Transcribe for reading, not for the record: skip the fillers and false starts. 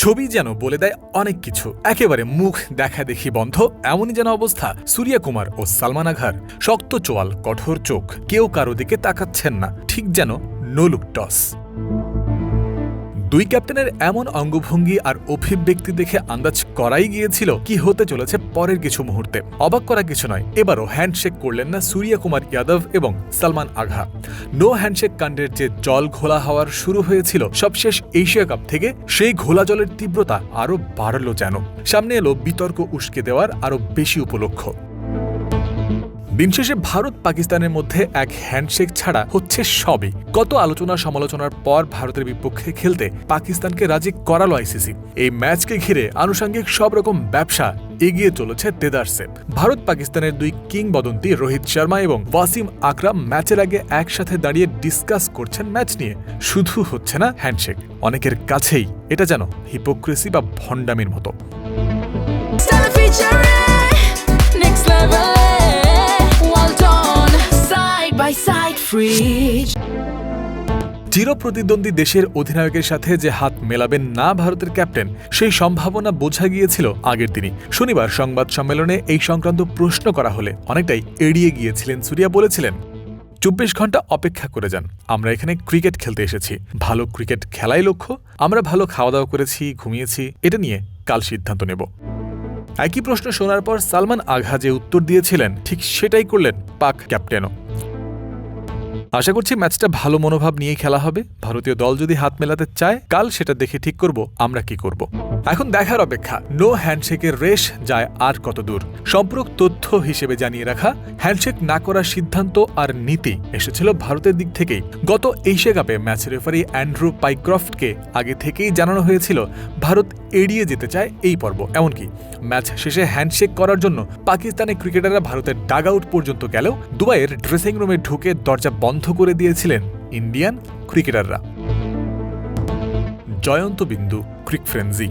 ছবি যেন বলে দেয় অনেক কিছু, একেবারে মুখ দেখা দেখি বন্ধ, এমনই যেন অবস্থা সূর্যা কুমার ও সালমান আঘার। শক্ত চোয়াল, কঠোর চোখ, কেউ কারো দিকে তাকাচ্ছেন না, ঠিক যেন নো লুক টস। দুই ক্যাপ্টেনের এমন অঙ্গভঙ্গি আর অভিব্যক্তি দেখে আন্দাজ করাই গিয়েছিল কি হতে চলেছে পরের কিছু মুহূর্তে। অবাক করা কিছু নয়, এবারও হ্যান্ডশেক করলেন না সূর্যা কুমার যাদব এবং সালমান আঘা। নো হ্যান্ডশেক কাণ্ডের যে জল ঘোলা হওয়ার শুরু হয়েছিল সবশেষ এশিয়া কাপ থেকে, সেই ঘোলা জলের তীব্রতা আরও বাড়ল যেন। সামনে এলো বিতর্ক উস্কে দেওয়ার আরও বেশি উপলক্ষ। দিন শেষে ভারত পাকিস্তানের মধ্যে এক হ্যান্ডশেক ছাড়া হচ্ছে সবই। কত আলোচনা সমালোচনার পর ভারতের বিপক্ষে খেলতে পাকিস্তানকে রাজি করালো আইসিসি। এই ম্যাচকে ঘিরে আনুষঙ্গিক সব রকম ব্যবসা এগিয়ে চলেছে দেদারসে। ভারত পাকিস্তানের দুই কিংবদন্তি রোহিত শর্মা এবং ওয়াসিম আকরাম ম্যাচের আগে একসাথে দাঁড়িয়ে ডিসকাস করছেন ম্যাচ নিয়ে। শুধু হচ্ছে না হ্যান্ডশেক, অনেকের কাছেই এটা যেন হিপোক্রেসি বা ভণ্ডামির মতো। চিরপ্রতিদ্বন্দ্বী দেশের অধিনায়কের সাথে যে হাত মেলাবেন না ভারতের ক্যাপ্টেন, সেই সম্ভাবনা বোঝা গিয়েছিল আগের দিনই। শনিবার সংবাদ সম্মেলনে এই সংক্রান্ত প্রশ্ন করা হলে অনেকটাই এড়িয়ে গিয়েছিলেন সূর্যা। বলেছিলেন, 24 ঘন্টা অপেক্ষা করে যান, আমরা এখানে ক্রিকেট খেলতে এসেছি, ভালো ক্রিকেট খেলাই লক্ষ্য। আমরা ভালো খাওয়া দাওয়া করেছি, ঘুমিয়েছি, এটা নিয়ে কাল সিদ্ধান্ত নেব। একই প্রশ্ন শোনার পর সালমান আঘা যে উত্তর দিয়েছিলেন, ঠিক সেটাই করলেন পাক ক্যাপ্টেনও। আশা করছি ম্যাচটা ভালো মনোভাব নিয়ে খেলা হবে। ভারতীয় দল যদি হাত মেলাতে চায়, কাল সেটা দেখে ঠিক করব আমরা কি করব। এখন দেখার অপেক্ষা, নো হ্যান্ডশেকের রেশ যায় আর কত দূর। সম্পূরক তথ্য হিসেবে জানিয়ে রাখা, হ্যান্ডশেক না করার সিদ্ধান্ত আর নীতি এসেছিল ভারতের দিক থেকেই। গত এশিয়া কাপে ম্যাচ রেফারি অ্যান্ড্রু পাইক্রফটকে আগে থেকেই জানানো হয়েছিল ভারত এড়িয়ে যেতে চায় এই পর্ব। এমনকি ম্যাচ শেষে হ্যান্ডশেক করার জন্য পাকিস্তানের ক্রিকেটাররা ভারতের ডাগ আউট পর্যন্ত গেলেও দুবাইয়ের ড্রেসিং রুমে ঢুকে দরজা বন্ধ করে দিয়েছিলেন ইন্ডিয়ান ক্রিকেটাররা। জয়ন্ত বিন্দু, ক্রিক ফ্রেন্সি।